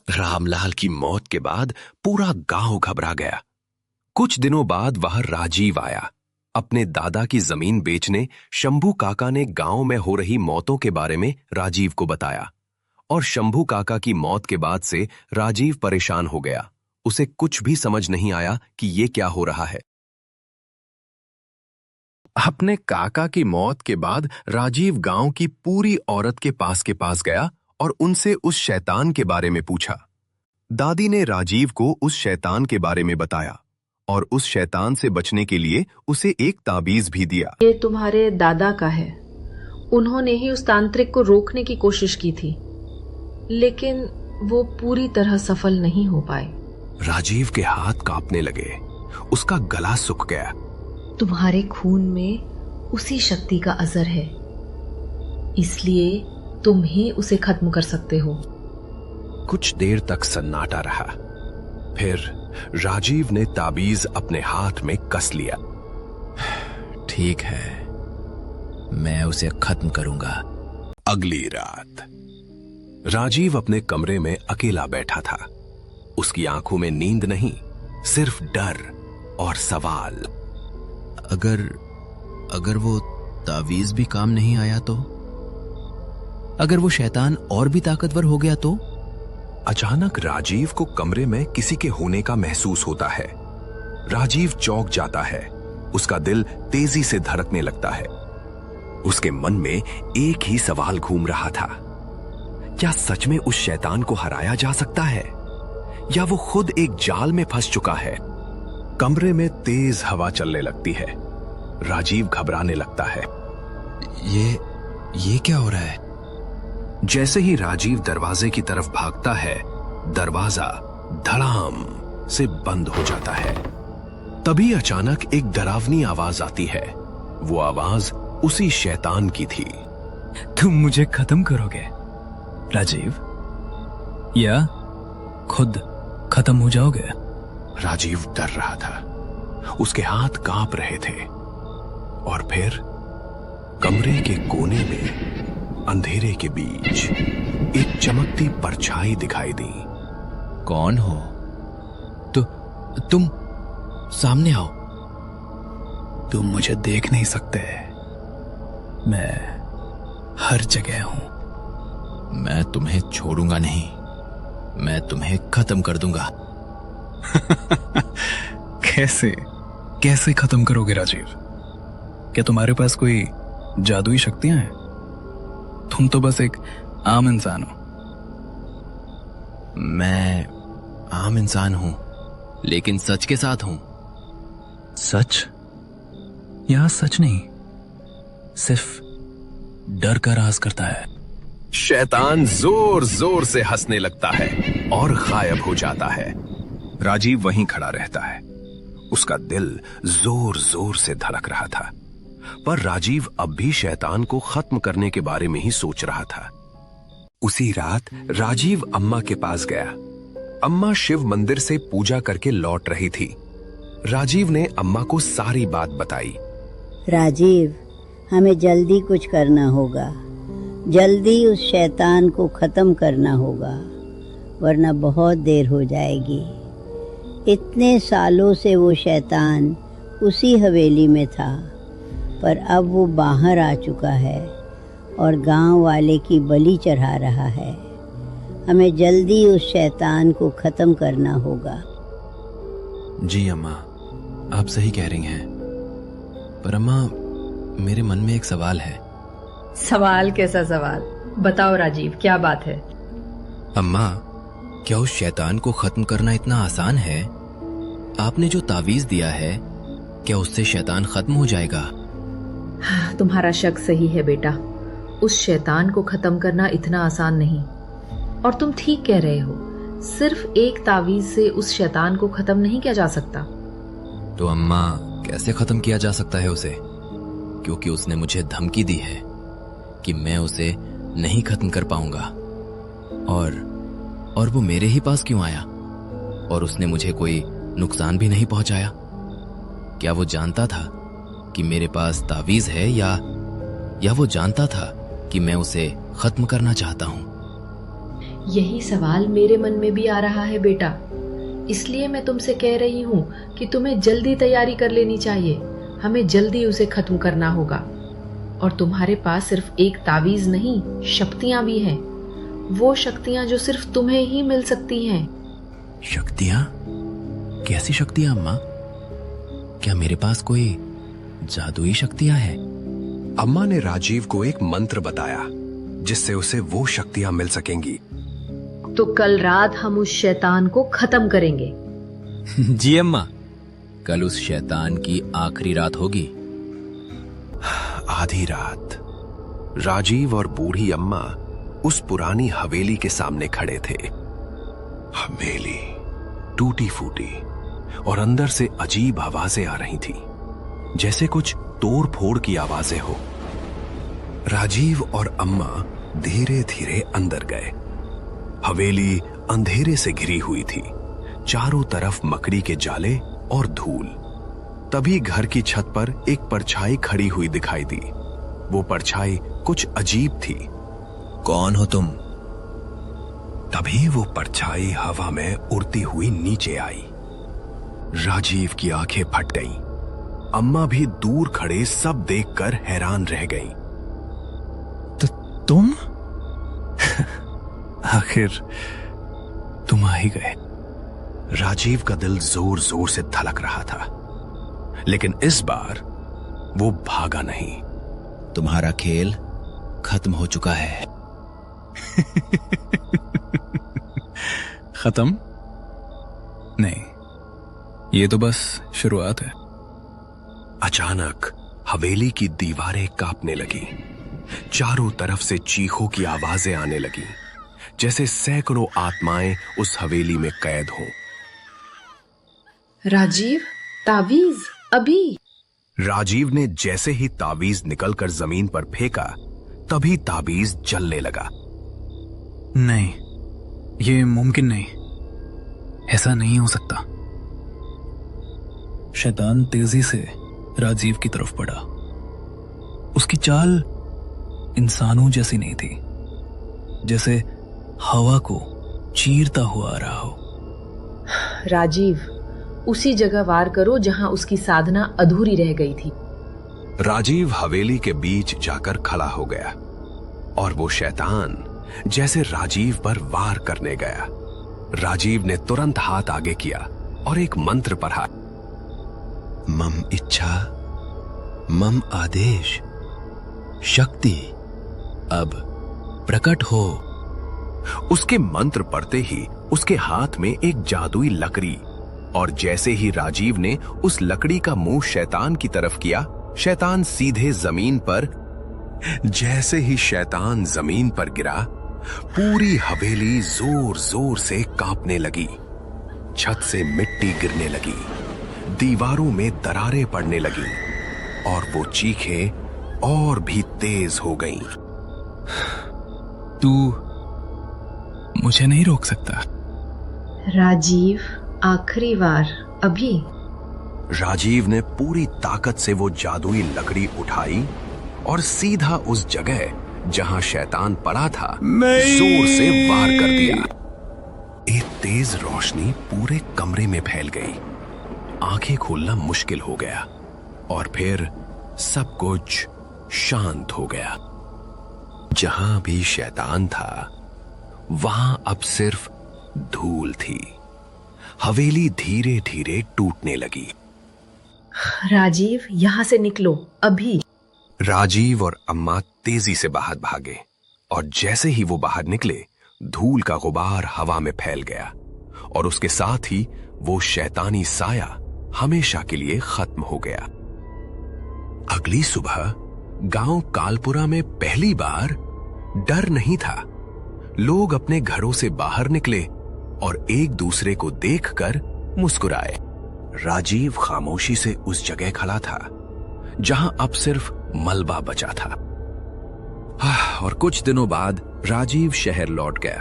रामलाल की मौत के बाद पूरा गांव घबरा गया। कुछ दिनों बाद वह राजीव आया। अपने दादा की जमीन बेचने शंभू काका ने गांव में हो रही मौतों के बारे में राजीव को बताया। और शंभू काका की मौत के बाद से राजीव परेशान हो गया। उसे कुछ भी समझ नहीं आया कि ये क्या हो रहा है। अपने काका की मौत के बाद राजीव गांव की पूरी औरत के पास गया और उनसे उस शैतान के बारे में पूछा। दादी ने राजीव को उस शैतान के बारे में बताया और उस शैतान से बचने के लिए उसे एक ताबीज भी दिया। ये तुम्हारे दादा का है। उन्होंने ही उस तांत्रिक को रोकने की कोशिश की थी, लेकिन वो पूरी तरह सफल नहीं हो पाए। राजीव के हाथ कांपने लगे, उसका गला सूख गया। तुम्हारे खून में उसी शक्ति का असर है, इसलिए तुम ही उसे खत्म कर सकते हो। कुछ देर तक सन्नाटा रहा। फिर राजीव ने ताबीज अपने हाथ में कस लिया। ठीक है, मैं उसे खत्म करूंगा। अगली रात राजीव अपने कमरे में अकेला बैठा था। उसकी आंखों में नींद नहीं, सिर्फ डर और सवाल। अगर वो तावीज भी काम नहीं आया तो? अगर वो शैतान और भी ताकतवर हो गया तो? अचानक राजीव को कमरे में किसी के होने का महसूस होता है। राजीव चौंक जाता है। उसका दिल तेजी से धड़कने लगता है। उसके मन में एक ही सवाल घूम रहा था, क्या सच में उस शैतान को हराया जा सकता है, या वो खुद एक जाल में फंस चुका है? कमरे में तेज हवा चलने लगती है। राजीव घबराने लगता है। ये क्या हो रहा है? जैसे ही राजीव दरवाजे की तरफ भागता है, दरवाजा धड़ाम से बंद हो जाता है। तभी अचानक एक डरावनी आवाज आती है। वो आवाज उसी शैतान की थी। तुम मुझे खत्म करोगे राजीव, या खुद खत्म हो जाओगे? राजीव डर रहा था। उसके हाथ कांप रहे थे। और फिर कमरे के कोने में अंधेरे के बीच एक चमकती परछाई दिखाई दी। कौन हो? तुम सामने आओ। तुम मुझे देख नहीं सकते, मैं हर जगह हूं। मैं तुम्हें छोड़ूंगा नहीं, मैं तुम्हें खत्म कर दूंगा। कैसे खत्म करोगे राजीव? क्या तुम्हारे पास कोई जादुई शक्तियां हैं? तुम तो बस एक आम इंसान हो। मैं आम इंसान हूं, लेकिन सच के साथ हूं। सच? यहां सच नहीं, सिर्फ डर का राज करता है। शैतान जोर जोर से हंसने लगता है और गायब हो जाता है। राजीव वहीं खड़ा रहता है। उसका दिल जोर जोर से धड़क रहा था, पर राजीव अब भी शैतान को खत्म करने के बारे में ही सोच रहा था। उसी रात राजीव अम्मा के पास गया। अम्मा शिव मंदिर से पूजा करके लौट रही थी। राजीव ने अम्मा को सारी बात बताई। राजीव, हमें जल्दी कुछ करना होगा। जल्दी उस शैतान को खत्म करना होगा, वरना बहुत देर हो जाएगी। इतने सालों से वो शैतान उसी हवेली में था, पर अब वो बाहर आ चुका है और गांव वाले की बलि चढ़ा रहा है। हमें जल्दी उस शैतान को खत्म करना होगा। जी अम्मा, आप सही कह रही हैं। पर अम्मा, मेरे मन में एक सवाल है। सवाल? कैसा सवाल? बताओ राजीव, क्या बात है? अम्मा, क्या उस शैतान को खत्म करना इतना आसान है? आपने जो तावीज दिया है, क्या उससे शैतान खत्म हो जाएगा? तुम्हारा शक सही है बेटा। उस शैतान को खत्म करना इतना आसान नहीं। और तुम ठीक कह रहे हो, सिर्फ एक तावीज से उस शैतान को खत्म नहीं किया जा सकता। तो अम्मा, कैसे खत्म किया जा सकता है उसे? क्योंकि उसने मुझे धमकी दी है कि मैं उसे नहीं खत्म कर पाऊंगा। और वो मेरे ही पास क्यों आया? और उसने मुझे कोई नुकसान भी नहीं पहुंचाया। क्या वो जानता था कि मेरे पास तावीज है, या वो जानता था कि मैं उसे खत्म करना चाहता हूं? यही सवाल मेरे मन में भी आ रहा है बेटा। इसलिए मैं तुमसे कह रही हूँ कि तुम्हें जल्दी तैयारी कर लेनी चाहिए। हमें जल्दी उसे खत्म करना होगा। और तुम्हारे पास सिर्फ एक तावीज नहीं, शक्तियां भी हैं। वो शक्तियां जो सिर्फ तुम्हें ही मिल सकती हैं। शक्तियां? कैसी शक्तियां अम्मा? क्या मेरे पास कोई जादुई शक्तियां हैं? अम्मा ने राजीव को एक मंत्र बताया जिससे उसे वो शक्तियां मिल सकेंगी। तो कल रात हम उस शैतान को खत्म करेंगे। जी अम्मा, कल उस शैतान की आखिरी रात होगी। आधी रात राजीव और बूढ़ी अम्मा उस पुरानी हवेली के सामने खड़े थे। हवेली टूटी फूटी और अंदर से अजीब आवाजें आ रही थी, जैसे कुछ तोड़ फोड़ की आवाजें हो। राजीव और अम्मा धीरे धीरे अंदर गए। हवेली अंधेरे से घिरी हुई थी, चारों तरफ मकड़ी के जाले और धूल। तभी घर की छत पर एक परछाई खड़ी हुई दिखाई दी। वो परछाई कुछ अजीब थी। कौन हो तुम? तभी वो परछाई हवा में उड़ती हुई नीचे आई। राजीव की आंखें फट गईं। अम्मा भी दूर खड़े सब देखकर हैरान रह गईं। तुम? आखिर तुम आ ही गए। राजीव का दिल जोर जोर से धड़क रहा था, लेकिन इस बार वो भागा नहीं। तुम्हारा खेल खत्म हो चुका है। खत्म? नहीं, ये तो बस शुरुआत है। अचानक हवेली की दीवारें कांपने लगी। चारों तरफ से चीखों की आवाजें आने लगी, जैसे सैकड़ों आत्माएं उस हवेली में कैद हों। राजीव, तावीज अभी। राजीव ने जैसे ही तावीज निकलकर जमीन पर फेंका, तभी तावीज जलने लगा। नहीं, ये मुमकिन नहीं। ऐसा नहीं हो सकता। शैतान तेजी से राजीव की तरफ बढ़ा। उसकी चाल इंसानों जैसी नहीं थी, जैसे हवा को चीरता हुआ आ रहा हो। राजीव, उसी जगह वार करो जहां उसकी साधना अधूरी रह गई थी। राजीव हवेली के बीच जाकर खड़ा हो गया और वो शैतान जैसे राजीव पर वार करने गया। राजीव ने तुरंत हाथ आगे किया और एक मंत्र पढ़ा। मम इच्छा, मम आदेश, शक्ति अब प्रकट हो। उसके मंत्र पढ़ते ही उसके हाथ में एक जादुई लकड़ी, और जैसे ही राजीव ने उस लकड़ी का मुंह शैतान की तरफ किया, शैतान सीधे जमीन पर। जैसे ही शैतान जमीन पर गिरा, पूरी हवेली जोर जोर से कांपने लगी। छत से मिट्टी गिरने लगी, दीवारों में दरारें पड़ने लगी और वो चीखें और भी तेज हो गईं। तू मुझे नहीं रोक सकता। राजीव, आखिरी बार अभी। राजीव ने पूरी ताकत से वो जादुई लकड़ी उठाई और सीधा उस जगह जहां शैतान पड़ा था जोर से वार कर दिया। एक तेज रोशनी पूरे कमरे में फैल गई। आंखें खोलना मुश्किल हो गया और फिर सब कुछ शांत हो गया। जहां भी शैतान था, वहां अब सिर्फ धूल थी। हवेली धीरे धीरे टूटने लगी। राजीव, यहां से निकलो अभी। राजीव और अम्मा तेजी से बाहर भागे और जैसे ही वो बाहर निकले, धूल का गुबार हवा में फैल गया और उसके साथ ही वो शैतानी साया हमेशा के लिए खत्म हो गया। अगली सुबह गांव कालपुरा में पहली बार डर नहीं था। लोग अपने घरों से बाहर निकले और एक दूसरे को देखकर मुस्कुराए। राजीव खामोशी से उस जगह खड़ा था जहां अब सिर्फ मलबा बचा था। और कुछ दिनों बाद राजीव शहर लौट गया।